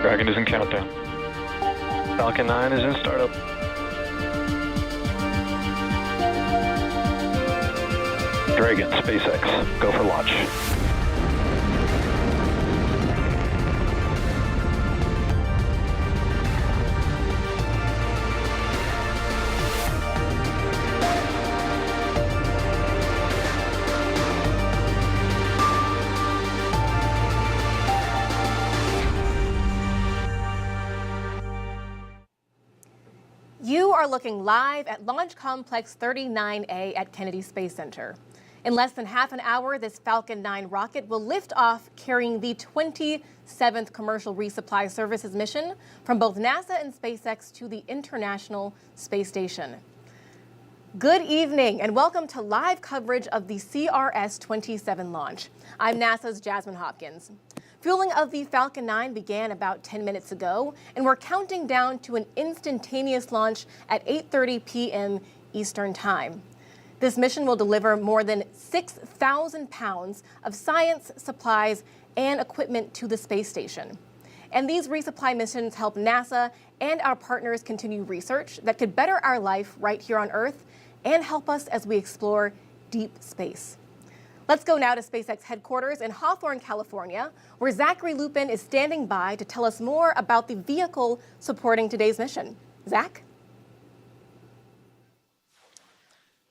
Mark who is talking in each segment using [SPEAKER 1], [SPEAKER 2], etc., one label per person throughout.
[SPEAKER 1] Dragon is in countdown. Falcon 9 is in startup. Dragon, SpaceX, go for launch.
[SPEAKER 2] You are looking live at Launch Complex 39A at Kennedy Space Center. In less than half an hour, this Falcon 9 rocket will lift off carrying the 27th Commercial Resupply Services mission from both NASA and SpaceX to the International Space Station. Good evening and welcome to live coverage of the CRS-27 launch. I'm NASA's Jasmine Hopkins. Fueling of the Falcon 9 began about 10 minutes ago, and we're counting down to an instantaneous launch at 8:30 p.m. Eastern Time. This mission will deliver more than 6,000 pounds of science, supplies, and equipment to the space station. And these resupply missions help NASA and our partners continue research that could better our life right here on Earth and help us as we explore deep space. Let's go now to SpaceX headquarters in Hawthorne, California, where Zachary Lupin is standing by to tell us more about the vehicle supporting today's mission. Zach?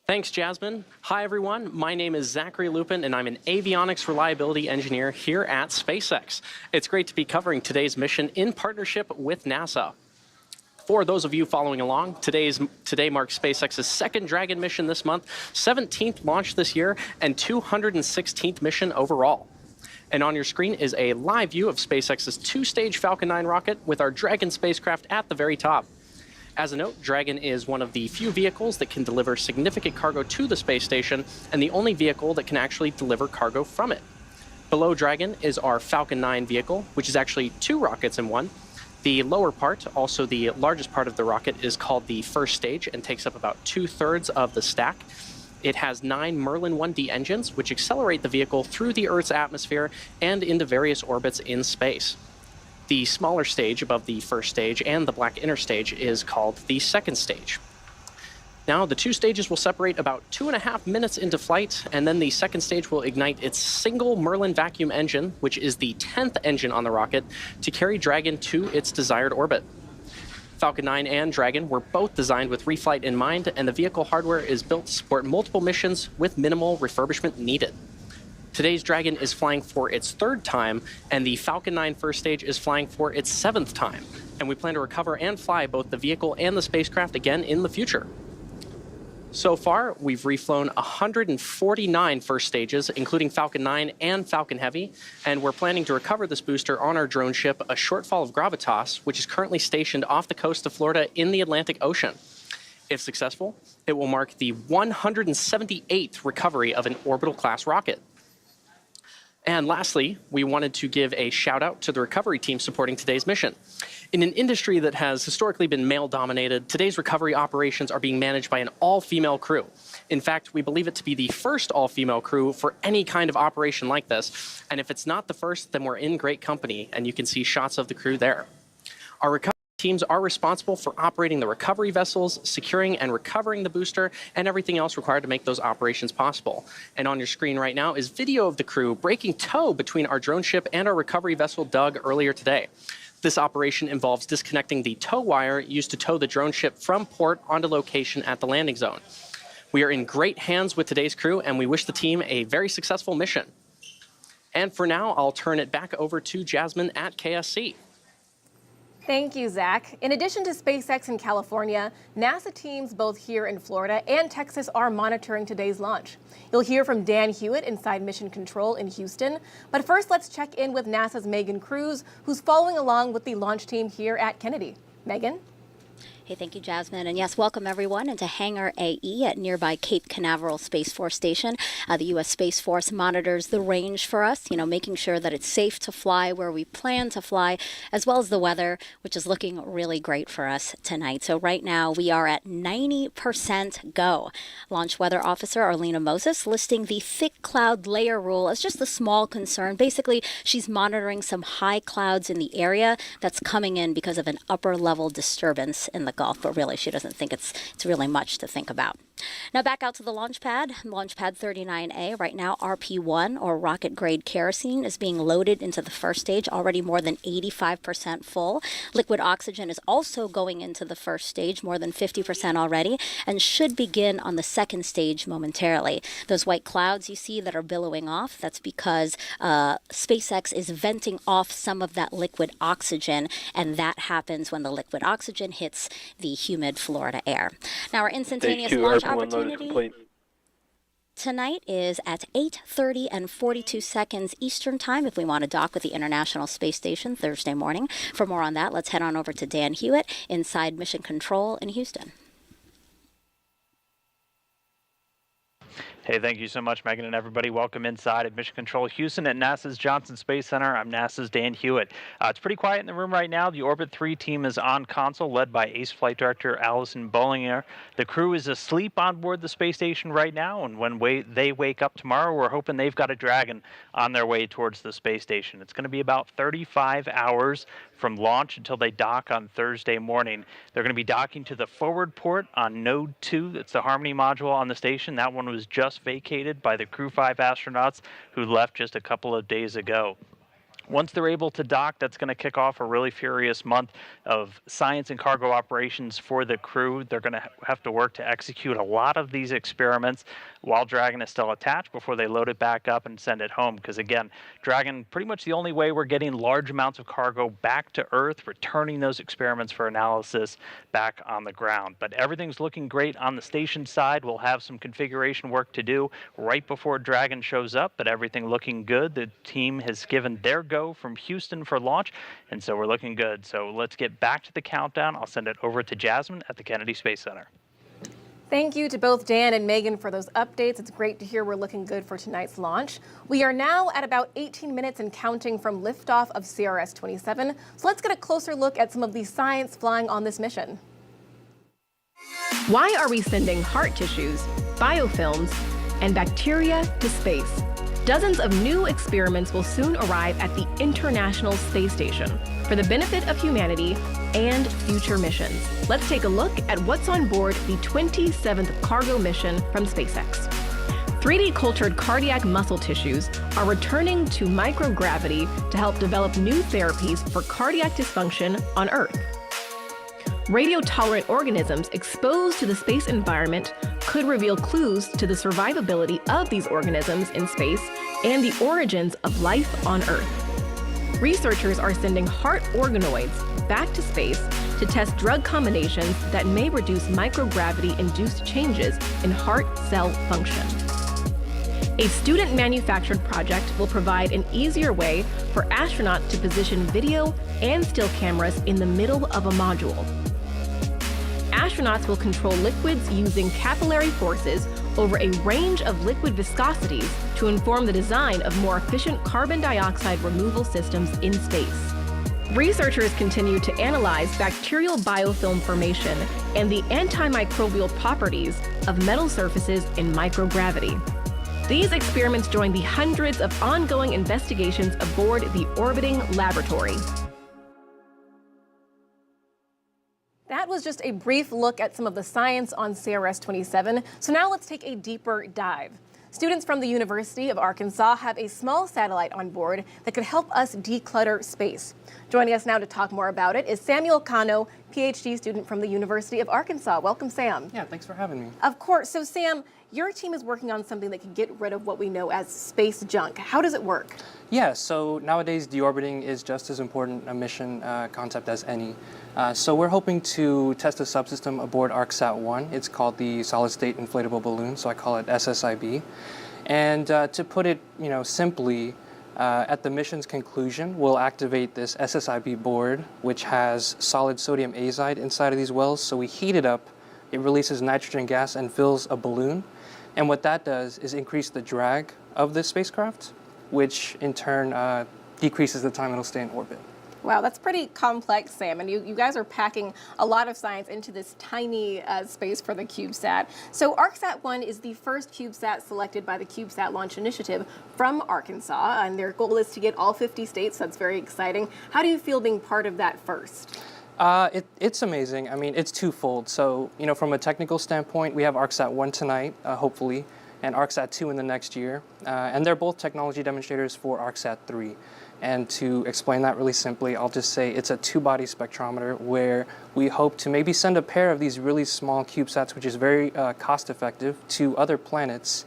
[SPEAKER 3] Thanks, Jasmine. Hi, everyone. My name is Zachary Lupin, and I'm an avionics reliability engineer here at SpaceX. It's great to be covering today's mission in partnership with NASA. For those of you following along, today marks SpaceX's second Dragon mission this month, 17th launch this year, and 216th mission overall. And on your screen is a live view of SpaceX's two-stage Falcon 9 rocket with our Dragon spacecraft at the very top. As a note, Dragon is one of the few vehicles that can deliver significant cargo to the space station and the only vehicle that can actually deliver cargo from it. Below Dragon is our Falcon 9 vehicle, which is actually two rockets in one. The lower part, also the largest part of the rocket, is called the first stage and takes up about 2/3 of the stack. It has 9 Merlin 1D engines, which accelerate the vehicle through the Earth's atmosphere and into various orbits in space. The smaller stage above the first stage and the black inner stage is called the second stage. Now, the two stages will separate about 2.5 minutes into flight, and then the second stage will ignite its single Merlin vacuum engine, which is the 10th engine on the rocket, to carry Dragon to its desired orbit. Falcon 9 and Dragon were both designed with reflight in mind, and the vehicle hardware is built to support multiple missions with minimal refurbishment needed. Today's Dragon is flying for its third time, and the Falcon 9 first stage is flying for its 7th time. And we plan to recover and fly both the vehicle and the spacecraft again in the future. So far, we've reflown 149 first stages, including Falcon 9 and Falcon Heavy, and we're planning to recover this booster on our drone ship, a Shortfall of Gravitas, which is currently stationed off the coast of Florida in the Atlantic Ocean. If successful, it will mark the 178th recovery of an orbital-class rocket. And lastly, we wanted to give a shout out to the recovery team supporting today's mission. In an industry that has historically been male-dominated, today's recovery operations are being managed by an all-female crew. In fact, we believe it to be the first all-female crew for any kind of operation like this. And if it's not the first, then we're in great company, and you can see shots of the crew there. Our recovery teams are responsible for operating the recovery vessels, securing and recovering the booster, and everything else required to make those operations possible. And on your screen right now is video of the crew breaking tow between our drone ship and our recovery vessel Doug earlier today. This operation involves disconnecting the tow wire used to tow the drone ship from port onto location at the landing zone. We are in great hands with today's crew, and we wish the team a very successful mission. And for now, I'll turn it back over to Jasmine at KSC.
[SPEAKER 2] Thank you, Zach. In addition to SpaceX in California, NASA teams both here in Florida and Texas are monitoring today's launch. You'll hear from Dan Hewitt inside Mission Control in Houston. But first, let's check in with NASA's Megan Cruz, who's following along with the launch team here at Kennedy. Megan?
[SPEAKER 4] Hey, thank you, Jasmine. And yes, welcome everyone into Hangar AE at nearby Cape Canaveral Space Force Station. The U.S. Space Force monitors the range for us, making sure that it's safe to fly where we plan to fly, as well as the weather, which is looking really great for us tonight. So right now we are at 90% go. Launch Weather Officer Arlena Moses listing the thick cloud layer rule as just a small concern. Basically, she's monitoring some high clouds in the area that's coming in because of an upper level disturbance in the Gulf, but really she doesn't think it's really much to think about. Now back out to the launch pad 39A. Right now, RP1, or rocket grade kerosene, is being loaded into the first stage, already more than 85% full. Liquid oxygen is also going into the first stage, more than 50% already, and should begin on the second stage momentarily. Those white clouds you see that are billowing off, that's because SpaceX is venting off some of that liquid oxygen, and that happens when the liquid oxygen hits the humid Florida air. Now our instantaneous launch opportunity tonight is at 8:30 and 42 seconds Eastern Time if we want to dock with the International Space Station Thursday morning. For more on that, let's head on over to Dan Hewitt inside Mission Control in Houston.
[SPEAKER 5] Hey, thank you so much, Megan, and everybody. Welcome inside at Mission Control Houston at NASA's Johnson Space Center. I'm NASA's Dan Hewitt. It's pretty quiet in the room right now. The Orbit 3 team is on console, led by Ace Flight Director Allison Bollinger. The crew is asleep on board the space station right now, and when they wake up tomorrow, we're hoping they've got a Dragon on their way towards the space station. It's going to be about 35 hours from launch until they dock on Thursday morning. They're going to be docking to the forward port on Node 2. That's the Harmony module on the station. That one was just vacated by the Crew 5 astronauts who left just a couple of days ago. Once they're able to dock, that's going to kick off a really furious month of science and cargo operations for the crew. They're going to have to work to execute a lot of these experiments while Dragon is still attached before they load it back up and send it home. Because again, Dragon, pretty much the only way we're getting large amounts of cargo back to Earth, returning those experiments for analysis back on the ground. But everything's looking great on the station side. We'll have some configuration work to do right before Dragon shows up, but everything looking good. The team has given their go from Houston for launch, and so we're looking good. So let's get back to the countdown. I'll send it over to Jasmine at the Kennedy Space Center.
[SPEAKER 2] Thank you to both Dan and Megan for those updates. It's great to hear we're looking good for tonight's launch. We are now at about 18 minutes and counting from liftoff of CRS-27. So let's get a closer look at some of the science flying on this mission. Why are we sending heart tissues, biofilms, and bacteria to space? Dozens of new experiments will soon arrive at the International Space Station for the benefit of humanity and future missions. Let's take a look at what's on board the 27th cargo mission from SpaceX. 3D cultured cardiac muscle tissues are returning to microgravity to help develop new therapies for cardiac dysfunction on Earth. Radio-tolerant organisms exposed to the space environment could reveal clues to the survivability of these organisms in space and the origins of life on Earth. Researchers are sending heart organoids back to space to test drug combinations that may reduce microgravity-induced changes in heart cell function. A student-manufactured project will provide an easier way for astronauts to position video and still cameras in the middle of a module. Astronauts will control liquids using capillary forces over a range of liquid viscosities to inform the design of more efficient carbon dioxide removal systems in space. Researchers continue to analyze bacterial biofilm formation and the antimicrobial properties of metal surfaces in microgravity. These experiments join the hundreds of ongoing investigations aboard the orbiting laboratory. That was just a brief look at some of the science on CRS-27. So now let's take a deeper dive. Students from the University of Arkansas have a small satellite on board that could help us declutter space. Joining us now to talk more about it is Samuel Cano, PhD student from the University of Arkansas. Welcome, Sam.
[SPEAKER 6] Yeah, thanks for having me.
[SPEAKER 2] Of course. So, Sam, your team is working on something that can get rid of what we know as space junk. How does it work?
[SPEAKER 6] Yeah, so nowadays deorbiting is just as important a mission concept as any. So we're hoping to test a subsystem aboard ArcSat-1. It's called the Solid State Inflatable Balloon, so I call it SSIB. And to put it, simply, At the mission's conclusion, we'll activate this SSIB board, which has solid sodium azide inside of these wells. So we heat it up, it releases nitrogen gas and fills a balloon. And what that does is increase the drag of this spacecraft, which in turn decreases the time it'll stay in orbit.
[SPEAKER 2] Wow, that's pretty complex, Sam. And you guys are packing a lot of science into this tiny space for the CubeSat. So ArcSat-1 is the first CubeSat selected by the CubeSat Launch Initiative from Arkansas, and their goal is to get all 50 states. That's very exciting. How do you feel being part of that first?
[SPEAKER 6] It's amazing. I memean, it's twofold. So, you know, from a technical standpoint, we have ArcSat-1 tonight, hopefully, and ArcSat-2 in the next year. And they're both technology demonstrators for ArcSat-3. And to explain that really simply, I'll just say it's a two-body spectrometer where we hope to maybe send a pair of these really small CubeSats, which is very cost-effective, to other planets.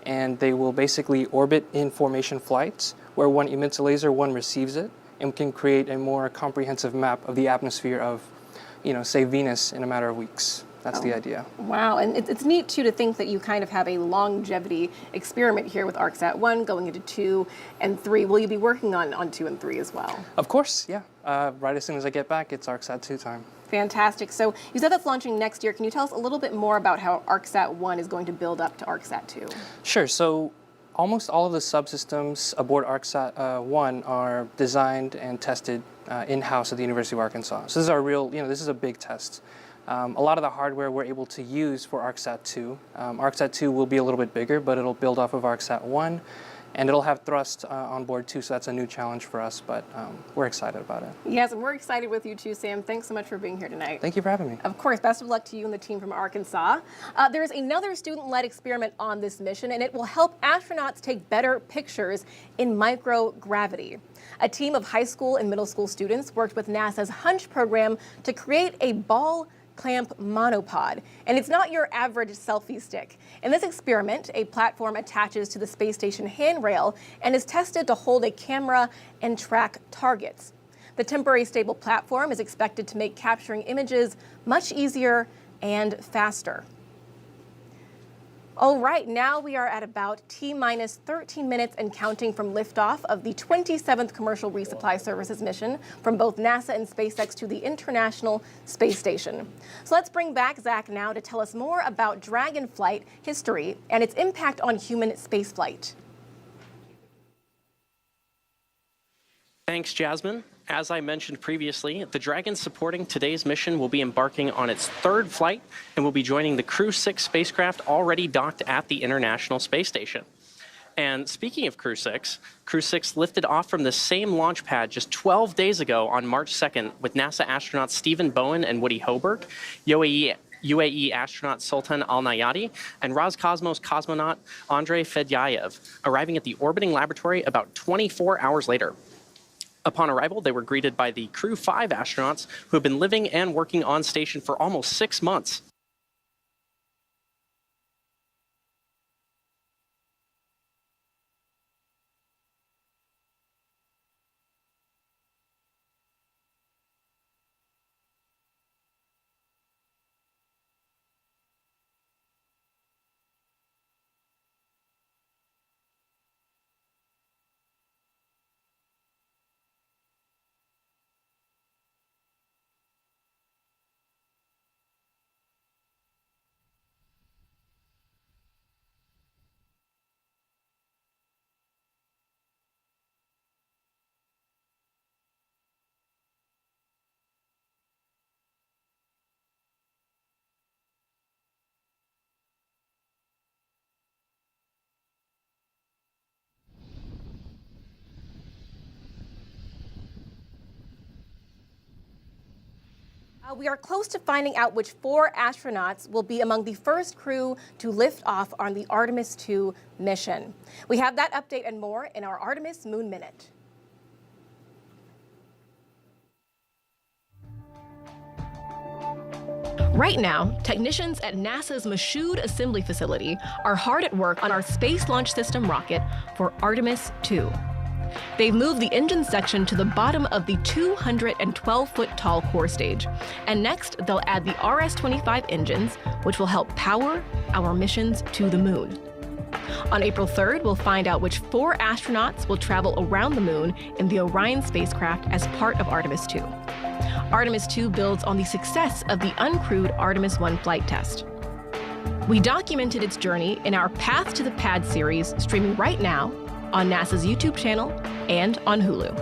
[SPEAKER 6] And they will basically orbit in formation flights, where one emits a laser, one receives it, and can create a more comprehensive map of the atmosphere of, you know, say Venus in a matter of weeks. That's the idea.
[SPEAKER 2] Wow, and it's neat too to think that you kind of have a longevity experiment here with ArcSat-1 going into 2 and 3. Will you be working on 2 and 3 as well?
[SPEAKER 6] Of course, yeah. Right as soon as I get back, it's ArcSat-2 time.
[SPEAKER 2] Fantastic. So you said that's launching next year. Can you tell us a little bit more about how ArcSat-1 is going to build up to ArcSat-2?
[SPEAKER 6] Sure. So almost all of the subsystems aboard ArcSat-1 are designed and tested in-house at the University of Arkansas. So this is our real, you know, this is a big test. A lot of the hardware we're able to use for ArcSat-2. ArcSat-2 will be a little bit bigger, but it'll build off of ArcSat-1, and it'll have thrust on board too, so that's a new challenge for us, but we're excited about it.
[SPEAKER 2] Yes, and we're excited with you too, Sam. Thanks so much for being here tonight.
[SPEAKER 6] Thank you for having me.
[SPEAKER 2] Of course, best of luck to you and the team from Arkansas. There's another student-led experiment on this mission, and it will help astronauts take better pictures in microgravity. A team of high school and middle school students worked with NASA's HUNCH program to create a ball clamp monopod, and it's not your average selfie stick. In this experiment, a platform attaches to the space station handrail and is tested to hold a camera and track targets. The temporary stable platform is expected to make capturing images much easier and faster. All right, now we are at about T-minus 13 minutes and counting from liftoff of the 27th Commercial Resupply Services mission from both NASA and SpaceX to the International Space Station. So let's bring back Zach now to tell us more about Dragon flight history and its impact on human spaceflight.
[SPEAKER 3] Thanks, Jasmine. As I mentioned previously, the Dragon supporting today's mission will be embarking on its third flight and will be joining the Crew 6 spacecraft already docked at the International Space Station. And speaking of Crew 6 lifted off from the same launch pad just 12 days ago on March 2nd with NASA astronauts Stephen Bowen and Woody Hoburg, UAE astronaut Sultan Al-Nayati, and Roscosmos cosmonaut Andrei Fedyaev, arriving at the orbiting laboratory about 24 hours later. Upon arrival, they were greeted by the Crew 5 astronauts who have been living and working on station for almost 6 months.
[SPEAKER 2] We are close to finding out which 4 astronauts will be among the first crew to lift off on the Artemis II mission. We have that update and more in our Artemis Moon Minute. Right now, technicians at NASA's Michoud Assembly Facility are hard at work on our Space Launch System rocket for Artemis II. They've moved the engine section to the bottom of the 212-foot tall core stage. And next, they'll add the RS-25 engines, which will help power our missions to the moon. On April 3rd, we'll find out which 4 astronauts will travel around the moon in the Orion spacecraft as part of Artemis 2. Artemis 2 builds on the success of the uncrewed Artemis 1 flight test. We documented its journey in our Path to the Pad series, streaming right now on NASA's YouTube channel and on Hulu.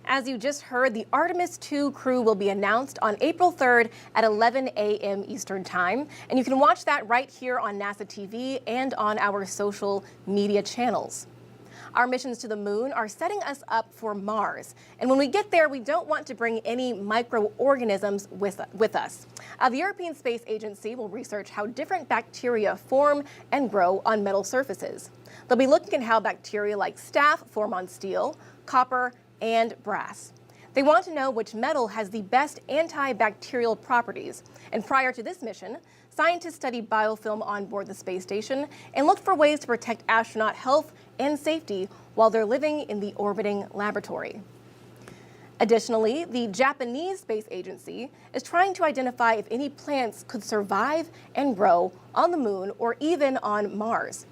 [SPEAKER 2] As you just heard, the Artemis 2 crew will be announced on April 3rd at 11 a.m. Eastern Time. And you can watch that right here on NASA TV and on our social media channels. Our missions to the moon are setting us up for Mars. And when we get there, we don't want to bring any microorganisms with us. The European Space Agency will research how different bacteria form and grow on metal surfaces. They'll be looking at how bacteria like staph form on steel, copper, and brass. They want to know which metal has the best antibacterial properties. And prior to this mission, scientists studied biofilm on board the space station and looked for ways to protect astronaut health and safety while they're living in the orbiting laboratory. Additionally, the Japanese Space Agency is trying to identify if any plants could survive and grow on the moon or even on Mars.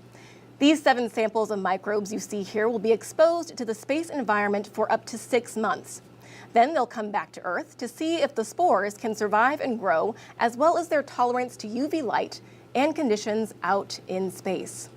[SPEAKER 2] These 7 samples of microbes you see here will be exposed to the space environment for up to 6 months. Then they'll come back to Earth to see if the spores can survive and grow, as well as their tolerance to UV light and conditions out in space.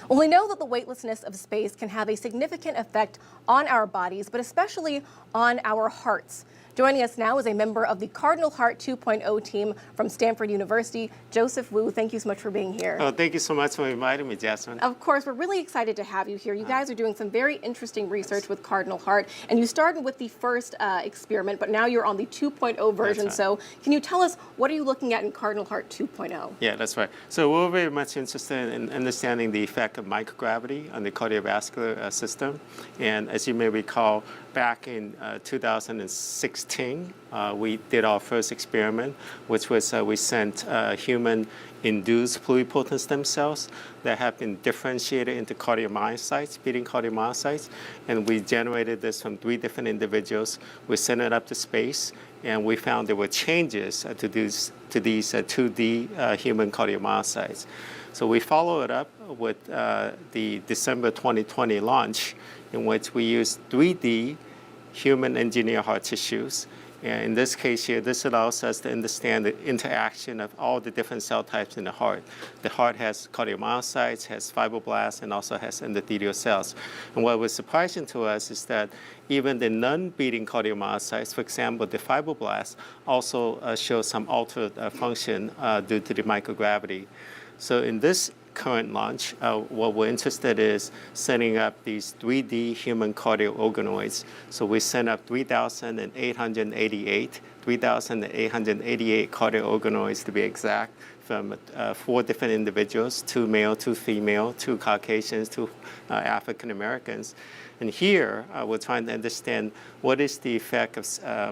[SPEAKER 2] Well, we know that the weightlessness of space can have a significant effect on our bodies, but especially on our hearts. Joining us now is a member of the Cardinal Heart 2.0 team from Stanford University, Joseph Wu. Thank you so much for being here.
[SPEAKER 7] Oh, thank you so much for inviting me, Jasmine.
[SPEAKER 2] Of course, we're really excited to have you here. You guys are doing some very interesting research with Cardinal Heart, and you started with the first experiment, but now you're on the 2.0 version.
[SPEAKER 7] Right.
[SPEAKER 2] So can you tell us, what are you looking at in Cardinal Heart 2.0?
[SPEAKER 7] Yeah, that's right. So we're very much interested in understanding the effect of microgravity on the cardiovascular system. And as you may recall, back in 2016, we did our first experiment, which was we sent human-induced pluripotent stem cells that have been differentiated into cardiomyocytes, beating cardiomyocytes, and we generated this from 3 different individuals. We sent it up to space, and we found there were changes to these 2D human cardiomyocytes. So we followed it up with the December 2020 launch, in which we used 3D human engineered heart tissues. And in this case here, this allows us to understand the interaction of all the different cell types in the heart. The heart has cardiomyocytes, has fibroblasts, and also has endothelial cells. And what was surprising to us is that even the non-beating cardiomyocytes, for example, the fibroblasts, also show some altered function due to the microgravity. So in this current launch, what we're interested is setting up these 3D human cardio organoids. So we sent up 3,888 cardio organoids to be exact, from 4 different individuals, 2 male, 2 female, 2 Caucasians, 2 African Americans. And here, we're trying to understand what is the effect of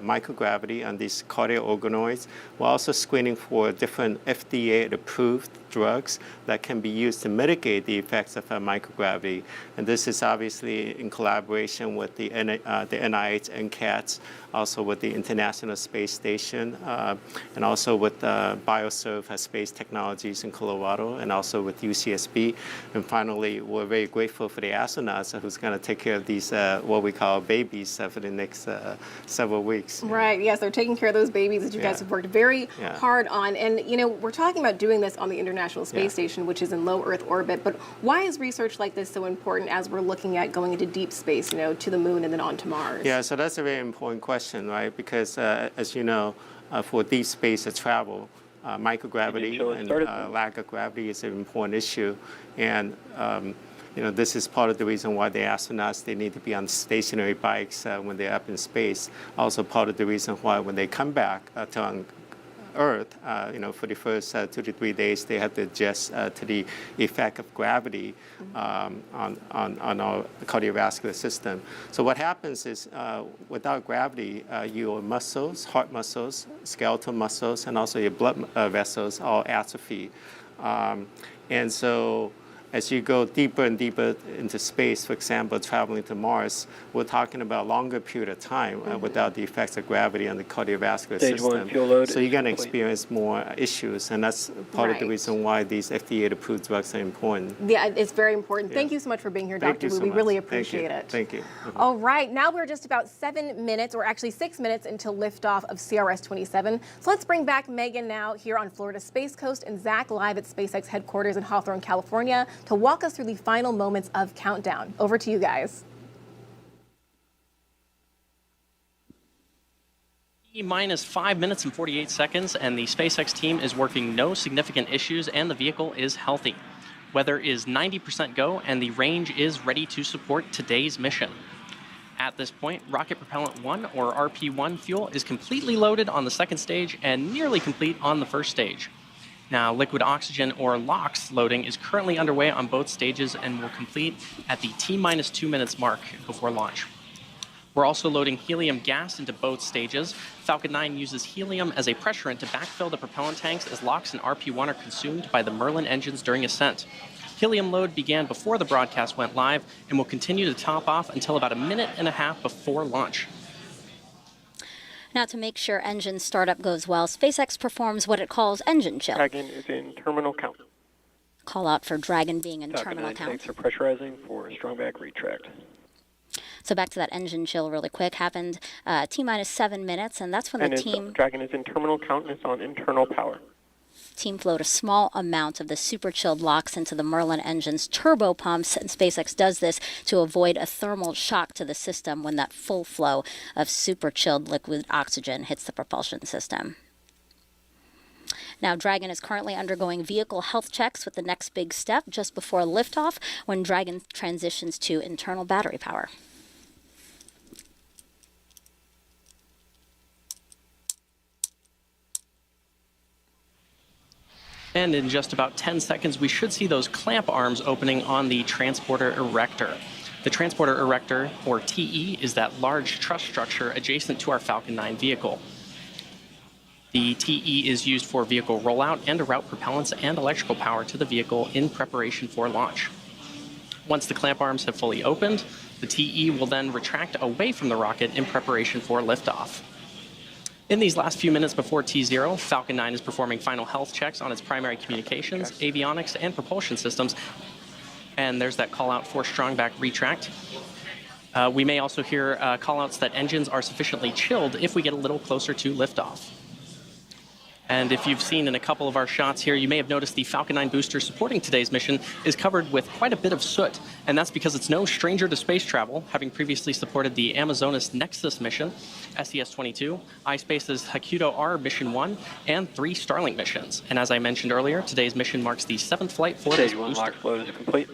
[SPEAKER 7] microgravity on these cardio organoids. We're also screening for different FDA-approved drugs that can be used to mitigate the effects of microgravity. And this is obviously in collaboration with the NIH NCATS, also with the International Space Station, and also with Bioserve Space Technologies in Colorado, and also with UCSB. And finally, we're very grateful for the astronauts who's going to take care of these, what we call babies, for the next several weeks.
[SPEAKER 2] Right, yes, they're taking care of those babies that you guys have worked very hard on. And, you know, we're talking about doing this on the International Space Station, which is in low Earth orbit. But why is research like this so important as we're looking at going into deep space, you know, to the moon and then on to Mars?
[SPEAKER 7] Yeah, so that's a very important question, right? Because, as you know, for deep space travel, microgravity and lack of gravity is an important issue. And you know, this is part of the reason why the astronauts, they need to be on stationary bikes when they're up in space. Also part of the reason why when they come back to Earth, you know, for the first 2 to 3 days, they have to adjust to the effect of gravity on our cardiovascular system. So what happens is, without gravity, your muscles, heart muscles, skeletal muscles, and also your blood vessels all atrophy. And so as you go deeper and deeper into space, for example, traveling to Mars, we're talking about longer period of time without the effects of gravity on the cardiovascular
[SPEAKER 1] Stage
[SPEAKER 7] system.
[SPEAKER 1] 1 fuel load
[SPEAKER 7] so you're going to
[SPEAKER 1] complete.
[SPEAKER 7] experience more issues, and that's part of the
[SPEAKER 2] Right.
[SPEAKER 7] reason why these FDA-approved drugs are important.
[SPEAKER 2] Yeah, it's very important. Thank
[SPEAKER 7] Yeah.
[SPEAKER 2] you so much for being here,
[SPEAKER 7] Thank
[SPEAKER 2] Dr.
[SPEAKER 7] you
[SPEAKER 2] Wu.
[SPEAKER 7] so
[SPEAKER 2] We
[SPEAKER 7] much.
[SPEAKER 2] really
[SPEAKER 7] Thank you.
[SPEAKER 2] appreciate it.
[SPEAKER 7] Thank you.
[SPEAKER 2] All right, now we're just about 7 minutes, or actually 6 minutes until liftoff of CRS-27. So let's bring back Megan now here on Florida Space Coast and Zach live at SpaceX headquarters in Hawthorne, California, to walk us through the final moments of countdown. Over to you guys.
[SPEAKER 3] Minus 5 minutes and 48 seconds, and the SpaceX team is working no significant issues, and the vehicle is healthy. Weather is 90% go, and the range is ready to support today's mission. At this point, Rocket Propellant 1, or RP1 fuel, is completely loaded on the second stage and nearly complete on the first stage. Now, liquid oxygen, or LOX, loading is currently underway on both stages and will complete at the T-minus 2 minutes mark before launch. We're also loading helium gas into both stages. Falcon 9 uses helium as a pressurant to backfill the propellant tanks as LOX and RP1 are consumed by the Merlin engines during ascent. Helium load began before the broadcast went live and will continue to top off until about a minute and a half before launch.
[SPEAKER 4] Now, to make sure engine startup goes well, SpaceX performs what it calls engine chill.
[SPEAKER 1] Dragon is in terminal count.
[SPEAKER 4] Call out for Dragon being in
[SPEAKER 1] Falcon
[SPEAKER 4] terminal
[SPEAKER 1] 9
[SPEAKER 4] count.
[SPEAKER 1] tanks are pressurizing for strong back retract.
[SPEAKER 4] So back to that engine chill really quick. Happened T-minus 7 minutes, and that's when
[SPEAKER 1] And
[SPEAKER 4] the team
[SPEAKER 1] Dragon is in terminal count and it's on internal power.
[SPEAKER 4] flowed a small amount of the super chilled LOX into the Merlin engine's turbo pumps, and SpaceX does this to avoid a thermal shock to the system when that full flow of super chilled liquid oxygen hits the propulsion system. Now, Dragon is currently undergoing vehicle health checks with the next big step just before liftoff, when Dragon transitions to internal battery power.
[SPEAKER 3] And in just about 10 seconds, we should see those clamp arms opening on the transporter erector. The transporter erector, or TE, is that large truss structure adjacent to our Falcon 9 vehicle. The TE is used for vehicle rollout and to route propellants and electrical power to the vehicle in preparation for launch. Once the clamp arms have fully opened, the TE will then retract away from the rocket in preparation for liftoff. In these last few minutes before T0, Falcon 9 is performing final health checks on its primary communications, avionics, and propulsion systems. And there's that call out for strong back retract. We may also hear call outs that engines are sufficiently chilled if we get a little closer to liftoff. And if you've seen in a couple of our shots here, you may have noticed the Falcon 9 booster supporting today's mission is covered with quite a bit of soot. And that's because it's no stranger to space travel, having previously supported the Amazonas Nexus mission, SES-22, iSpace's Hakuto R Mission 1, and 3 Starlink missions. And as I mentioned earlier, today's mission marks the 7th flight for this
[SPEAKER 1] Stage 1
[SPEAKER 3] booster.
[SPEAKER 1] LOX load is complete.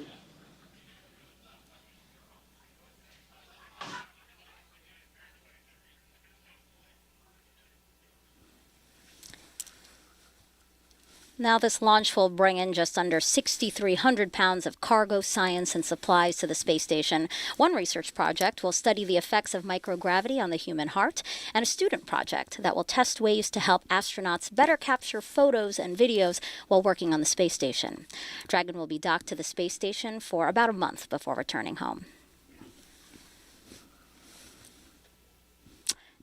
[SPEAKER 4] Now, this launch will bring in just under 6,300 pounds of cargo, science, and supplies to the space station. One research project will study the effects of microgravity on the human heart, and a student project that will test ways to help astronauts better capture photos and videos while working on the space station. Dragon will be docked to the space station for about a month before returning home.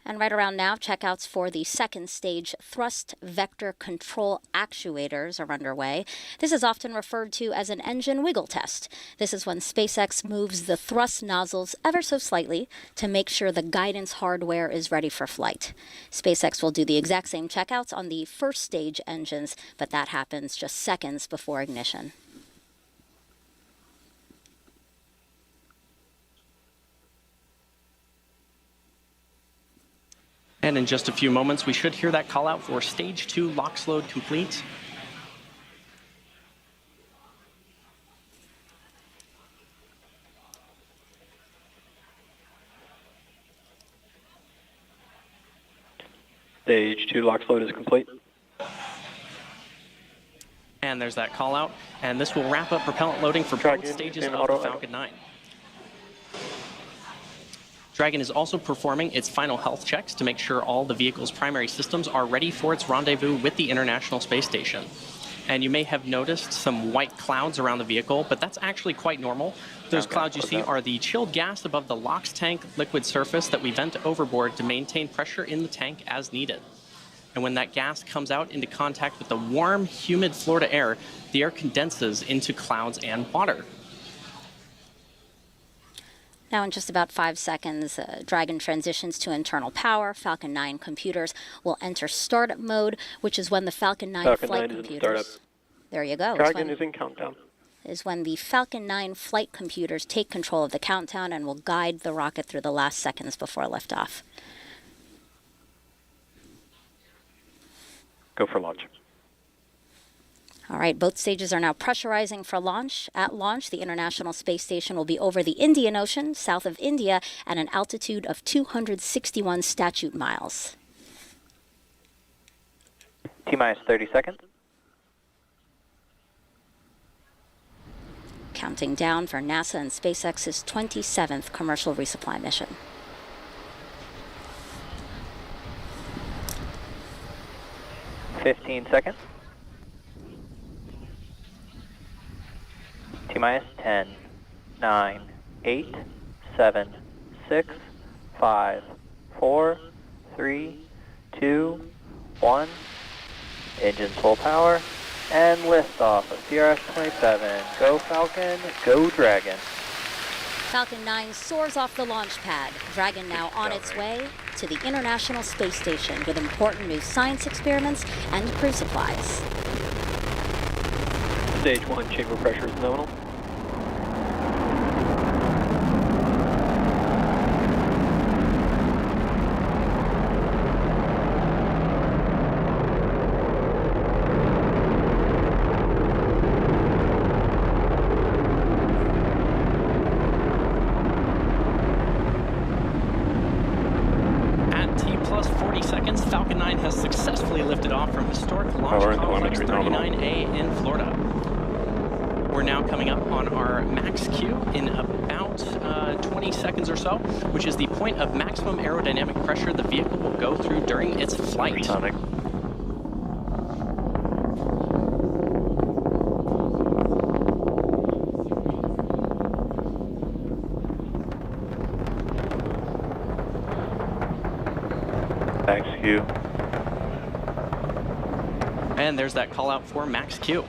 [SPEAKER 4] And right around now, checkouts for the second stage thrust vector control actuators are underway. This is often referred to as an engine wiggle test. This is when SpaceX moves the thrust nozzles ever so slightly to make sure the guidance hardware is ready for flight. SpaceX will do the exact same checkouts on the first stage engines, but that happens just seconds before ignition.
[SPEAKER 3] And in just a few moments, we should hear that call out for stage 2 LOX load complete.
[SPEAKER 1] Stage 2 LOX load is complete.
[SPEAKER 3] And there's that call out. And this will wrap up propellant loading for
[SPEAKER 1] Dragon
[SPEAKER 3] both stages
[SPEAKER 1] in
[SPEAKER 3] of
[SPEAKER 1] auto
[SPEAKER 3] the Falcon 9. Dragon is also performing its final health checks to make sure all the vehicle's primary systems are ready for its rendezvous with the International Space Station. And you may have noticed some white clouds around the vehicle, but that's actually quite normal. Those clouds you see are the chilled gas above the LOX tank liquid surface that we vent overboard to maintain pressure in the tank as needed. And when that gas comes out into contact with the warm, humid Florida air, the air condenses into clouds and water.
[SPEAKER 4] Now, in just about 5 seconds, Dragon transitions to internal power. Falcon 9 computers will enter startup mode, which is when the Falcon 9 flight computers... There you go.
[SPEAKER 1] Dragon is in countdown.
[SPEAKER 4] Is when the Falcon 9 flight computers take control of the countdown and will guide the rocket through the last seconds before liftoff.
[SPEAKER 1] Go for launch.
[SPEAKER 4] All right, both stages are now pressurizing for launch. At launch, the International Space Station will be over the Indian Ocean, south of India, at an altitude of 261 statute miles.
[SPEAKER 1] T-minus 30 seconds.
[SPEAKER 4] Counting down for NASA and SpaceX's 27th commercial resupply mission.
[SPEAKER 1] $15 seconds. T-minus 10, 9, 8, 7, 6, 5, 4, 3, 2, 1. Engines full power. And liftoff of CRS-27. Go Falcon, go Dragon.
[SPEAKER 4] Falcon 9 soars off the launch pad. Dragon now on its way to the International Space Station with important new science experiments and crew supplies.
[SPEAKER 1] Stage 1 chamber pressure is nominal.
[SPEAKER 3] Falcon 9 has successfully lifted off from historic Launch Complex 39A in Florida. We're now coming up on our max Q in about 20 seconds or so, which is the point of maximum aerodynamic pressure the vehicle will go through during its flight.
[SPEAKER 1] Sonic. Max Q.
[SPEAKER 3] And there's that call out for Max Q.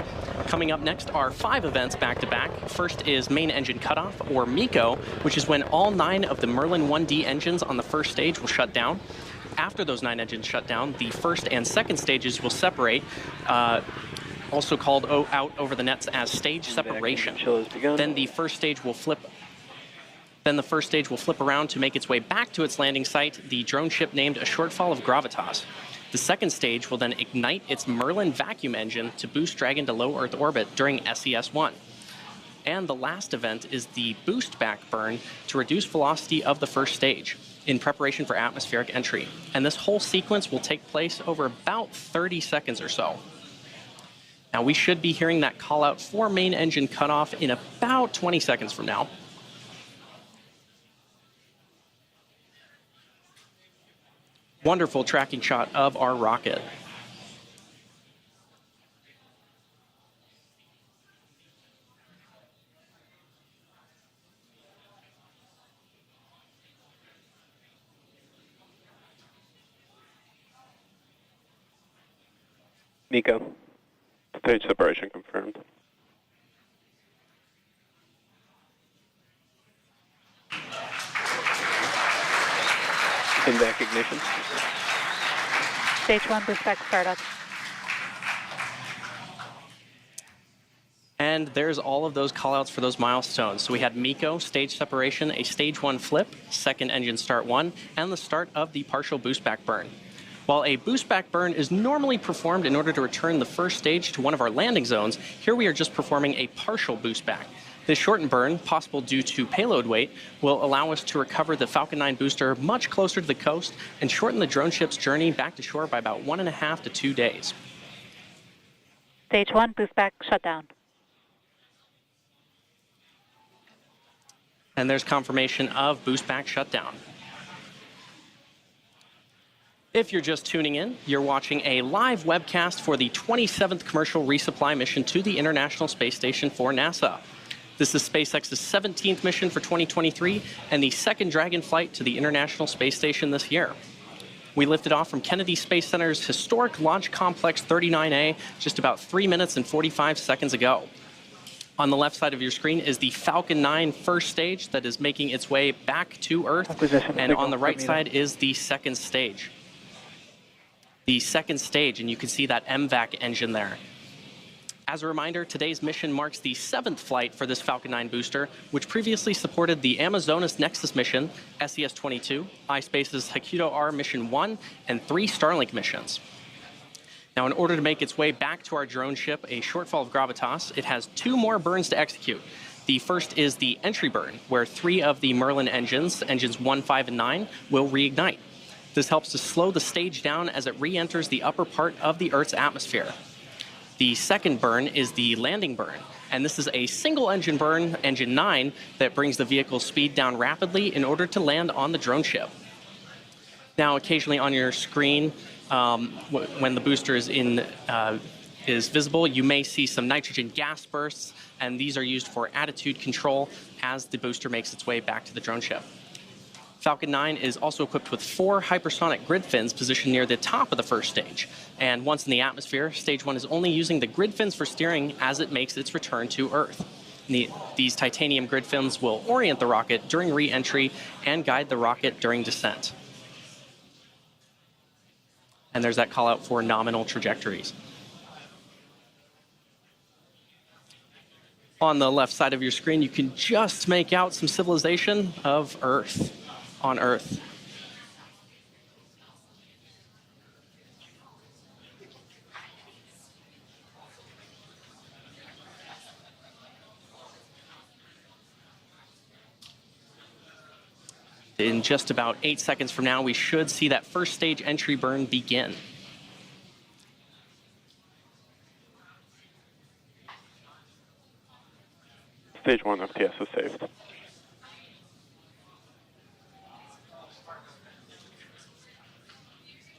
[SPEAKER 3] Coming up next are 5 events back-to-back. First is main engine cutoff, or MECO, which is when all 9 of the Merlin 1D engines on the first stage will shut down. After those 9 engines shut down, the first and second stages will separate, also called out over the nets as stage separation. Then the first stage will flip around to make its way back to its landing site, the drone ship named a shortfall of gravitas. The second stage will then ignite its Merlin vacuum engine to boost Dragon to low Earth orbit during SES-1. And the last event is the boost back burn to reduce velocity of the first stage in preparation for atmospheric entry. And this whole sequence will take place over about 30 seconds or so. Now we should be hearing that call out for main engine cutoff in about 20 seconds from now. Wonderful tracking shot of our rocket.
[SPEAKER 1] MECO. Stage separation confirmed. In-back ignition.
[SPEAKER 8] Stage 1 boost back startup.
[SPEAKER 3] And there's all of those callouts for those milestones. So we had MECO, stage separation, a stage 1 flip, second engine start 1, and the start of the partial boost back burn. While a boost back burn is normally performed in order to return the first stage to one of our landing zones, here we are just performing a partial boost back. This shortened burn, possible due to payload weight, will allow us to recover the Falcon 9 booster much closer to the coast and shorten the drone ship's journey back to shore by about 1.5 to 2 days.
[SPEAKER 8] Stage 1 boost back shutdown.
[SPEAKER 3] And there's confirmation of boost back shutdown. If you're just tuning in, you're watching a live webcast for the 27th Commercial Resupply mission to the International Space Station for NASA. This is SpaceX's 17th mission for 2023 and the second Dragon flight to the International Space Station this year. We lifted off from Kennedy Space Center's historic Launch Complex 39A just about 3 minutes and 45 seconds ago. On the left side of your screen is the Falcon 9 first stage that is making its way back to Earth, and on the right side is the second stage. The second stage, and you can see that MVAC engine there. As a reminder, today's mission marks the 7th flight for this Falcon 9 booster, which previously supported the Amazonas Nexus mission, SES-22, iSpace's Hakuto R Mission 1, and 3 Starlink missions. Now, in order to make its way back to our drone ship, a shortfall of gravitas, it has 2 more burns to execute. The first is the entry burn, where 3 of the Merlin engines, engines 1, 5, and 9, will reignite. This helps to slow the stage down as it re-enters the upper part of the Earth's atmosphere. The second burn is the landing burn, and this is a single engine burn, engine 9, that brings the vehicle's speed down rapidly in order to land on the drone ship. Now, occasionally on your screen, when the booster is visible, you may see some nitrogen gas bursts, and these are used for attitude control as the booster makes its way back to the drone ship. Falcon 9 is also equipped with 4 hypersonic grid fins positioned near the top of the first stage. And once in the atmosphere, Stage 1 is only using the grid fins for steering as it makes its return to Earth. These titanium grid fins will orient the rocket during re-entry and guide the rocket during descent. And there's that call out for nominal trajectories. On the left side of your screen, you can just make out some civilization of Earth. On Earth. In just about 8 seconds from now, we should see that first stage entry burn begin.
[SPEAKER 9] Stage 1 FTS is saved.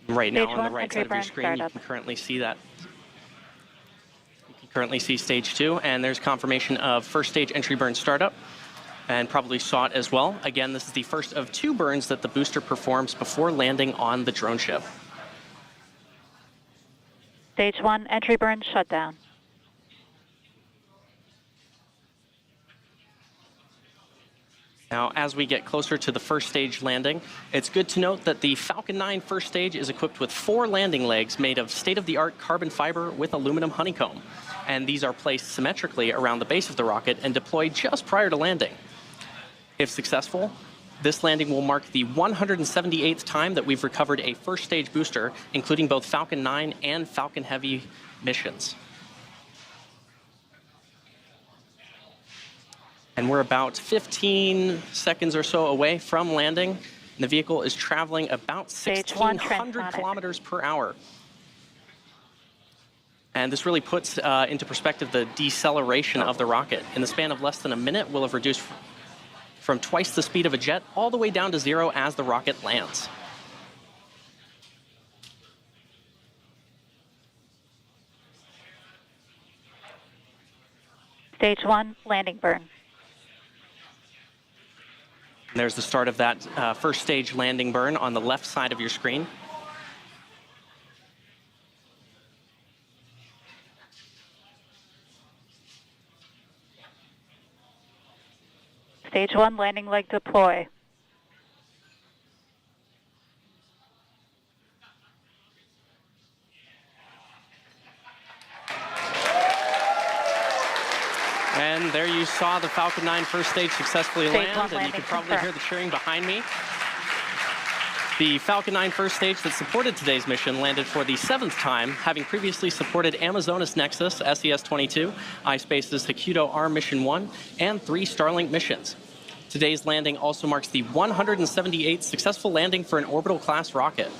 [SPEAKER 3] Right now, on the right side of your screen, you can currently see that. You can currently see Stage 2, and there's confirmation of first stage entry burn startup, and probably saw it as well. Again, this is the first of 2 burns that the booster performs before landing on the drone ship.
[SPEAKER 8] Stage 1 entry burn shutdown.
[SPEAKER 3] Now, as we get closer to the first stage landing, it's good to note that the Falcon 9 first stage is equipped with 4 landing legs made of state-of-the-art carbon fiber with aluminum honeycomb. And these are placed symmetrically around the base of the rocket and deployed just prior to landing. If successful, this landing will mark the 178th time that we've recovered a first stage booster, including both Falcon 9 and Falcon Heavy missions. And we're about 15 seconds or so away from landing. The vehicle is traveling about 1,600 kilometers per hour. And this really puts into perspective the deceleration of the rocket. In the span of less than a minute, we'll have reduced from twice the speed of a jet all the way down to 0 as the rocket lands.
[SPEAKER 8] Stage 1 landing burn.
[SPEAKER 3] And there's the start of that first stage landing burn on the left side of your screen.
[SPEAKER 8] Stage 1 landing leg deploy.
[SPEAKER 3] And there you saw the Falcon 9 first stage successfully land, and you can probably hear the cheering behind me. The Falcon 9 first stage that supported today's mission landed for the 7th time, having previously supported Amazonas Nexus, SES-22, iSpace's Hakuto R Mission 1, and 3 Starlink missions. Today's landing also marks the 178th successful landing for an orbital-class rocket.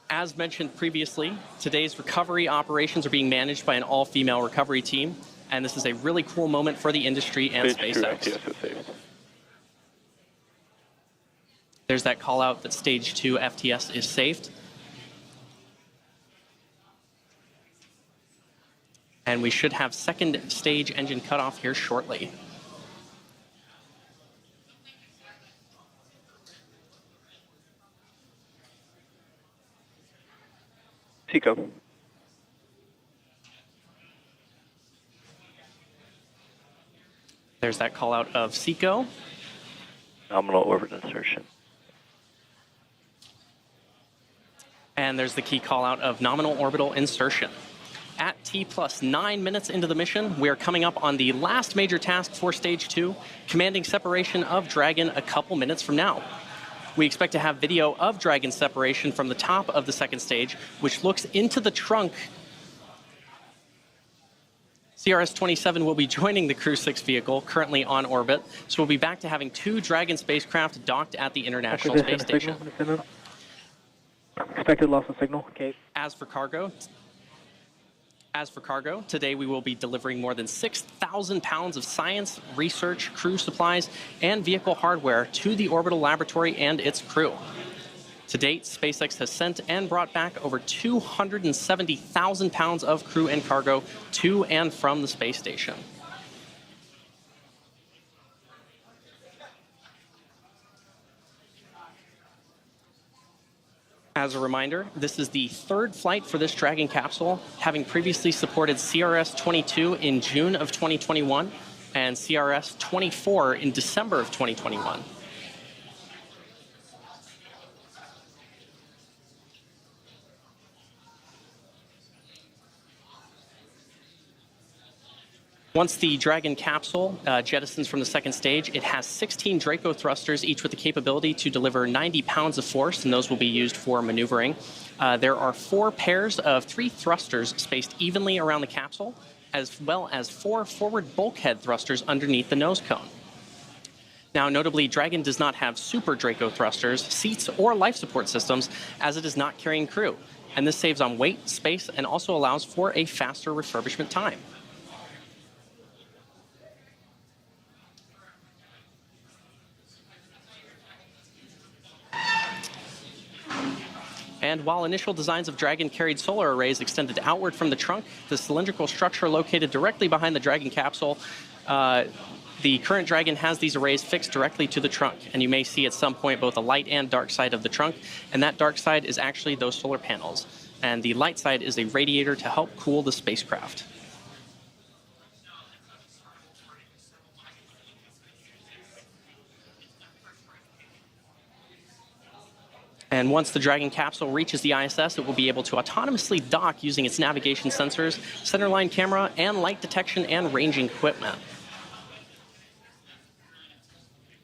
[SPEAKER 3] As mentioned previously, today's recovery operations are being managed by an all-female recovery team, and this is a really cool moment for the industry and SpaceX. There's that call out that stage 2 FTS is saved. And we should have second stage engine cutoff here shortly.
[SPEAKER 9] Seco.
[SPEAKER 3] There's that call out of SECO.
[SPEAKER 9] Nominal orbit insertion.
[SPEAKER 3] And there's the key call out of nominal orbital insertion. At T+9 minutes into the mission, we are coming up on the last major task for stage 2, commanding separation of Dragon a couple minutes from now. We expect to have video of Dragon separation from the top of the second stage, which looks into the trunk. CRS-27 will be joining the Crew 6 vehicle, currently on orbit, so we'll be back to having 2 Dragon spacecraft docked at the International Space Station.
[SPEAKER 10] Expected loss of signal, Kate.
[SPEAKER 3] As for cargo, today we will be delivering more than 6,000 pounds of science, research, crew supplies, and vehicle hardware to the orbital laboratory and its crew. To date, SpaceX has sent and brought back over 270,000 pounds of crew and cargo to and from the space station. As a reminder, this is the 3rd flight for this Dragon capsule, having previously supported CRS-22 in June of 2021 and CRS-24 in December of 2021. Once the Dragon capsule jettisons from the second stage, it has 16 Draco thrusters, each with the capability to deliver 90 pounds of force, and those will be used for maneuvering. There are 4 pairs of 3 thrusters spaced evenly around the capsule, as well as 4 forward bulkhead thrusters underneath the nose cone. Now, notably, Dragon does not have super Draco thrusters, seats, or life support systems, as it is not carrying crew. And this saves on weight, space, and also allows for a faster refurbishment time. And while initial designs of Dragon carried solar arrays extended outward from the trunk, the cylindrical structure located directly behind the Dragon capsule, the current Dragon has these arrays fixed directly to the trunk. And you may see at some point both a light and dark side of the trunk. And that dark side is actually those solar panels. And the light side is a radiator to help cool the spacecraft. And once the Dragon capsule reaches the ISS, it will be able to autonomously dock using its navigation sensors, centerline camera, and light detection and ranging equipment.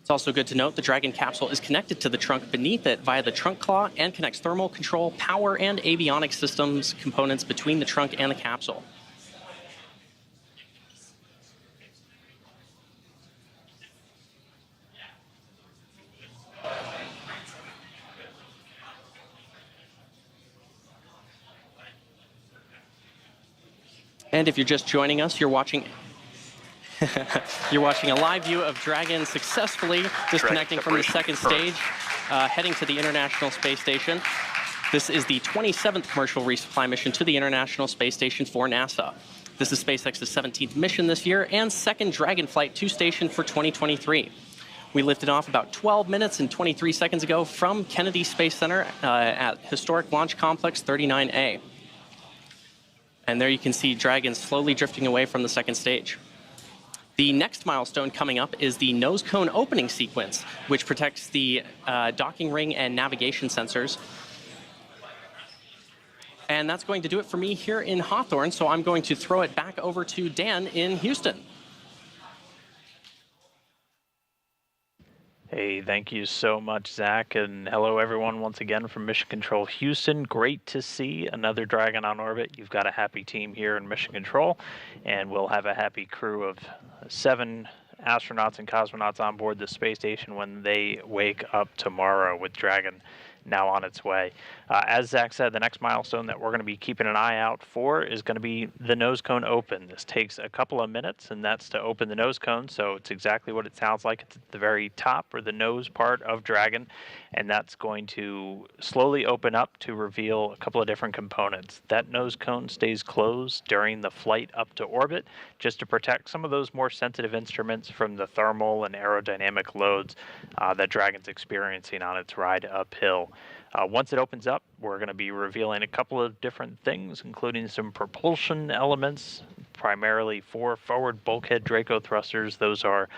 [SPEAKER 3] It's also good to note the Dragon capsule is connected to the trunk beneath it via the trunk claw and connects thermal control, power, and avionics systems components between the trunk and the capsule. And if you're just joining us, you're watching a live view of Dragon successfully disconnecting from the second stage, heading to the International Space Station. This is the 27th commercial resupply mission to the International Space Station for NASA. This is SpaceX's 17th mission this year and second Dragon flight to station for 2023. We lifted off about 12 minutes and 23 seconds ago from Kennedy Space Center at historic Launch Complex 39A. And there you can see Dragon slowly drifting away from the second stage. The next milestone coming up is the nose cone opening sequence, which protects the docking ring and navigation sensors. And that's going to do it for me here in Hawthorne, so I'm going to throw it back over to Dan in Houston.
[SPEAKER 5] Hey, thank you so much, Zach, and hello everyone once again from Mission Control Houston. Great to see another Dragon on orbit. You've got a happy team here in Mission Control, and we'll have a happy crew of 7 astronauts and cosmonauts on board the space station when they wake up tomorrow with Dragon now on its way. As Zach said, the next milestone that we're going to be keeping an eye out for is going to be the nose cone open. This takes a couple of minutes, and that's to open the nose cone, so it's exactly what it sounds like. It's at the very top, or the nose part of Dragon, and that's going to slowly open up to reveal a couple of different components. That nose cone stays closed during the flight up to orbit, just to protect some of those more sensitive instruments from the thermal and aerodynamic loads that Dragon's experiencing on its ride uphill. Once it opens up, we're going to be revealing a couple of different things, including some propulsion elements, primarily for forward bulkhead Draco thrusters. Those are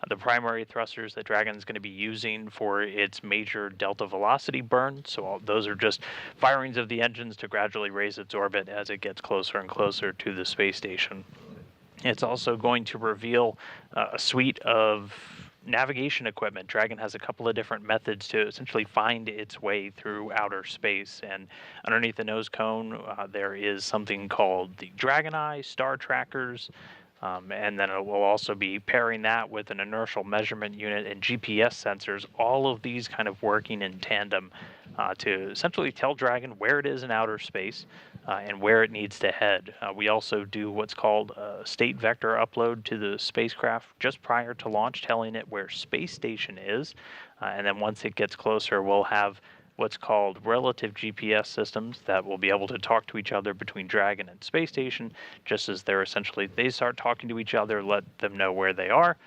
[SPEAKER 5] the primary thrusters that Dragon is going to be using for its major delta velocity burn. So those are just firings of the engines to gradually raise its orbit as it gets closer and closer to the space station. It's also going to reveal a suite of navigation equipment. Dragon has a couple of different methods to essentially find its way through outer space, and underneath the nose cone there is something called the Dragon Eye, star trackers, and then it will also be pairing that with an inertial measurement unit and GPS sensors, all of these kind of working in tandem to essentially tell Dragon where it is in outer space and where it needs to head. We also do what's called a state vector upload to the spacecraft just prior to launch, telling it where space station is, and then once it gets closer, we'll have what's called relative GPS systems that will be able to talk to each other between Dragon and space station, just as they start talking to each other, let them know where they are.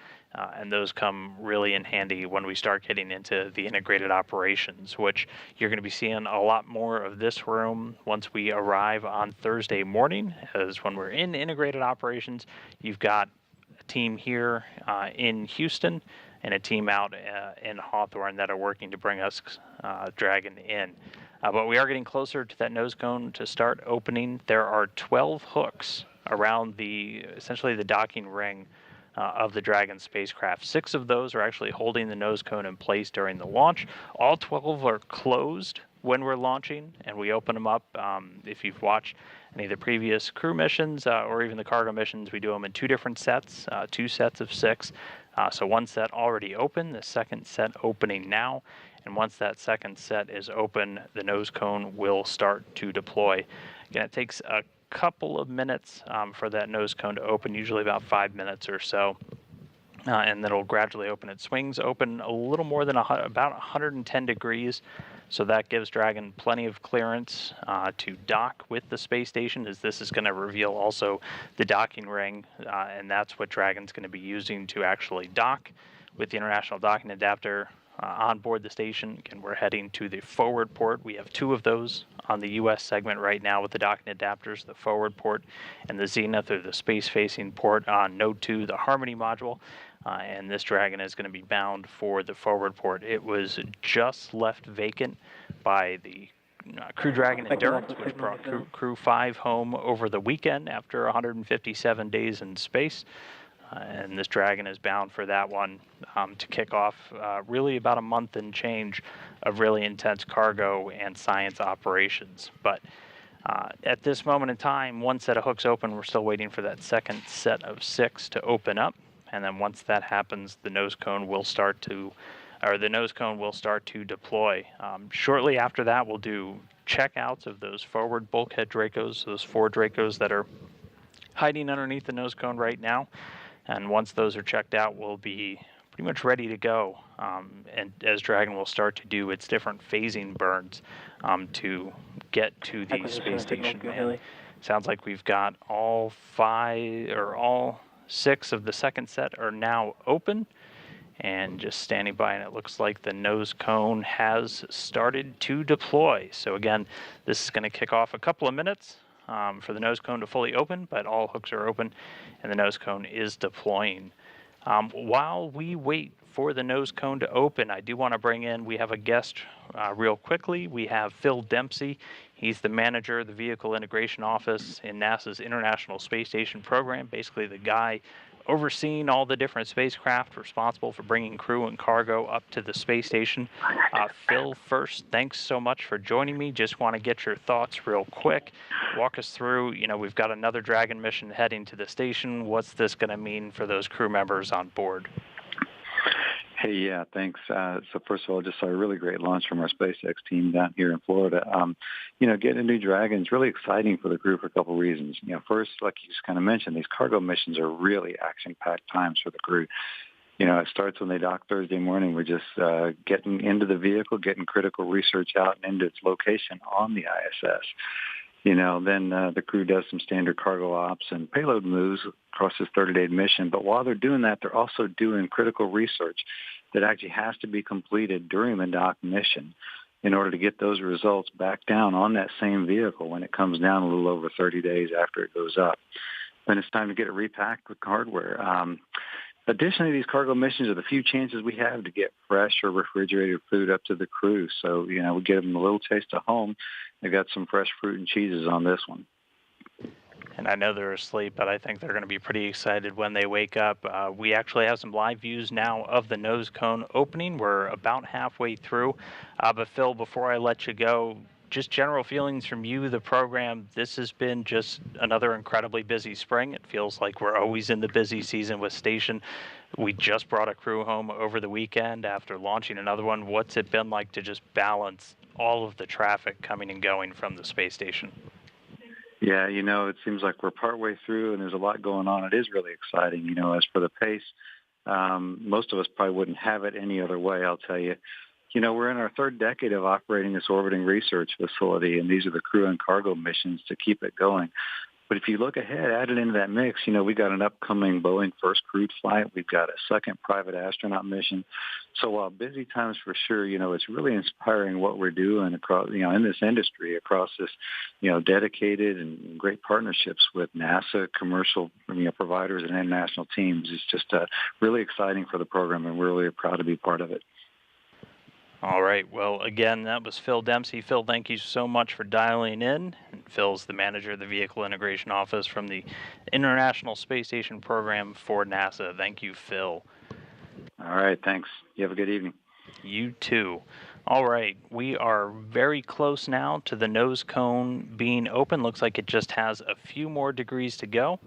[SPEAKER 5] And those come really in handy when we start getting into the integrated operations, which you're going to be seeing a lot more of this room once we arrive on Thursday morning, as when we're in integrated operations, you've got a team here in Houston and a team out in Hawthorne that are working to bring us Dragon in. But we are getting closer to that nose cone to start opening. There are 12 hooks around essentially the docking ring of the Dragon spacecraft. 6 of those are actually holding the nose cone in place during the launch. All 12 are closed when we're launching, and we open them up. If you've watched any of the previous crew missions or even the cargo missions, we do them in 2 different sets, 2 sets of 6. So one set already open, the second set opening now, and once that second set is open, the nose cone will start to deploy. Again, it takes a couple of minutes for that nose cone to open, usually about 5 minutes or so, and then it'll gradually open. It swings open a little more than about 110 degrees, so that gives Dragon plenty of clearance to dock with the space station, as this is going to reveal also the docking ring, and that's what Dragon's going to be using to actually dock with the International Docking Adapter on board the station. Again, we're heading to the forward port. We have 2 of those on the U.S. segment right now with the docking adapters, the forward port and the Zenith, or the space-facing port on Node 2, the Harmony module. And this Dragon is going to be bound for the forward port. It was just left vacant by the Crew Dragon Endurance, which brought Crew 5 home over the weekend after 157 days in space. And this Dragon is bound for that one to kick off really about a month and change of really intense cargo and science operations. But at this moment in time, one set of hooks open. We're still waiting for that second set of 6 to open up. And then once that happens, the nose cone will start to deploy. Shortly after that, we'll do checkouts of those forward bulkhead Dracos, those 4 Dracos that are hiding underneath the nose cone right now. And once those are checked out, we'll be pretty much ready to go. And as Dragon will start to do its different phasing burns to get to the space station. And sounds like we've got all 6 of the second set are now open and just standing by, and it looks like the nose cone has started to deploy. So again, this is going to kick off a couple of minutes for the nose cone to fully open, but all hooks are open and the nose cone is deploying. While we wait for the nose cone to open, I do want to bring in, we have a guest real quickly. We have Phil Dempsey. He's the manager of the Vehicle Integration Office in NASA's International Space Station program, basically the guy overseeing all the different spacecraft responsible for bringing crew and cargo up to the space station. Phil, first, thanks so much for joining me. Just want to get your thoughts real quick. Walk us through, we've got another Dragon mission heading to the station. What's this going to mean for those crew members on board?
[SPEAKER 10] Hey, yeah, thanks. So first of all, just saw a really great launch from our SpaceX team down here in Florida. Getting a new Dragon is really exciting for the crew for a couple of reasons. First, like you just kind of mentioned, these cargo missions are really action-packed times for the crew. It starts when they dock Thursday morning. We're just getting into the vehicle, getting critical research out and into its location on the ISS. Then the crew does some standard cargo ops and payload moves across this 30-day mission. But while they're doing that, they're also doing critical research that actually has to be completed during the dock mission in order to get those results back down on that same vehicle when it comes down a little over 30 days after it goes up. Then it's time to get it repacked with hardware. Additionally, these cargo missions are the few chances we have to get fresh or refrigerated food up to the crew. So, we give them a little taste of home. They've got some fresh fruit and cheeses on this one.
[SPEAKER 5] And I know they're asleep, but I think they're going to be pretty excited when they wake up. We actually have some live views now of the nose cone opening. We're about halfway through. But Phil, before I let you go, just general feelings from you, the program. This has been just another incredibly busy spring. It feels like we're always in the busy season with Station. We just brought a crew home over the weekend after launching another one. What's it been like to just balance all of the traffic coming and going from the space station?
[SPEAKER 10] Yeah, it seems like we're partway through and there's a lot going on. It is really exciting. As for the pace, most of us probably wouldn't have it any other way, I'll tell you. We're in our third decade of operating this orbiting research facility, and these are the crew and cargo missions to keep it going. But if you look ahead, added into that mix, we got an upcoming Boeing first crewed flight. We've got a second private astronaut mission. So while busy times for sure, it's really inspiring what we're doing across, in this industry, across this, dedicated and great partnerships with NASA, commercial, providers and international teams. It's just really exciting for the program, and we're really proud to be part of it.
[SPEAKER 5] All right. Well, again, that was Phil Dempsey. Phil, thank you so much for dialing in. And Phil's the manager of the Vehicle Integration Office from the International Space Station program for NASA. Thank you, Phil.
[SPEAKER 10] All right. Thanks. You have a good evening.
[SPEAKER 5] You too. All right. We are very close now to the nose cone being open. Looks like it just has a few more degrees to go.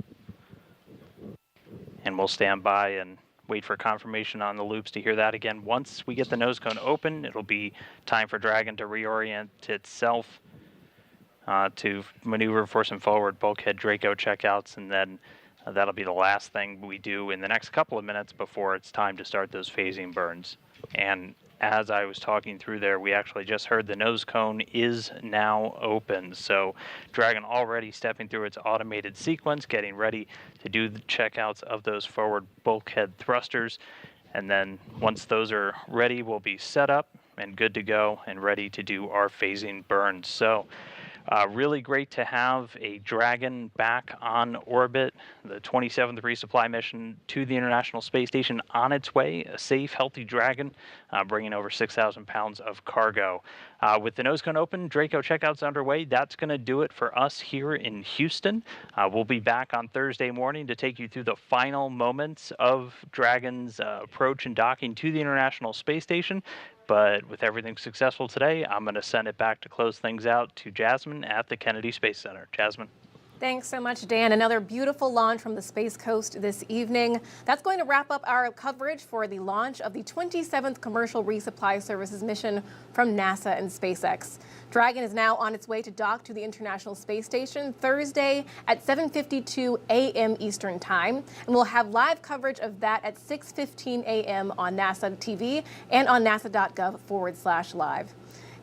[SPEAKER 5] And we'll stand by and wait for confirmation on the loops to hear that again. Once we get the nose cone open, it'll be time for Dragon to reorient itself to maneuver for some forward bulkhead Draco checkouts, and then that'll be the last thing we do in the next couple of minutes before it's time to start those phasing burns. And as I was talking through there, we actually just heard the nose cone is now open. So Dragon already stepping through its automated sequence, getting ready to do the checkouts of those forward bulkhead thrusters. And then once those are ready, we'll be set up and good to go and ready to do our phasing burns. So really great to have a Dragon back on orbit, the 27th resupply mission to the International Space Station on its way, a safe, healthy Dragon, bringing over 6,000 pounds of cargo. With the nose cone open, Draco checkouts underway. That's going to do it for us here in Houston. We'll be back on Thursday morning to take you through the final moments of Dragon's approach and docking to the International Space Station. But with everything successful today, I'm going to send it back to close things out to Jasmine at the Kennedy Space Center. Jasmine.
[SPEAKER 2] Thanks so much, Dan. Another beautiful launch from the Space Coast this evening. That's going to wrap up our coverage for the launch of the 27th Commercial Resupply Services mission from NASA and SpaceX. Dragon is now on its way to dock to the International Space Station Thursday at 7:52 a.m. Eastern Time. And we'll have live coverage of that at 6:15 a.m. on NASA TV and on nasa.gov/live.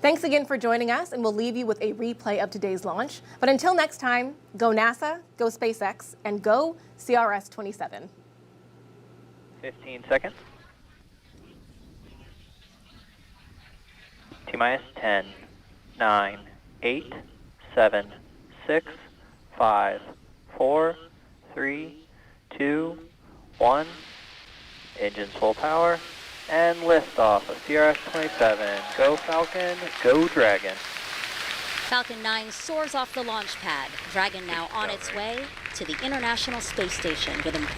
[SPEAKER 2] Thanks again for joining us, and we'll leave you with a replay of today's launch. But until next time, go NASA, go SpaceX, and go CRS-27.
[SPEAKER 9] 15 seconds. T-minus 10, 9, 8, 7, 6, 5, 4, 3, 2, 1. Engines full power. And liftoff of CRS-27. Go Falcon, go Dragon.
[SPEAKER 4] Falcon 9 soars off the launch pad. Dragon now on its way to the International Space Station with important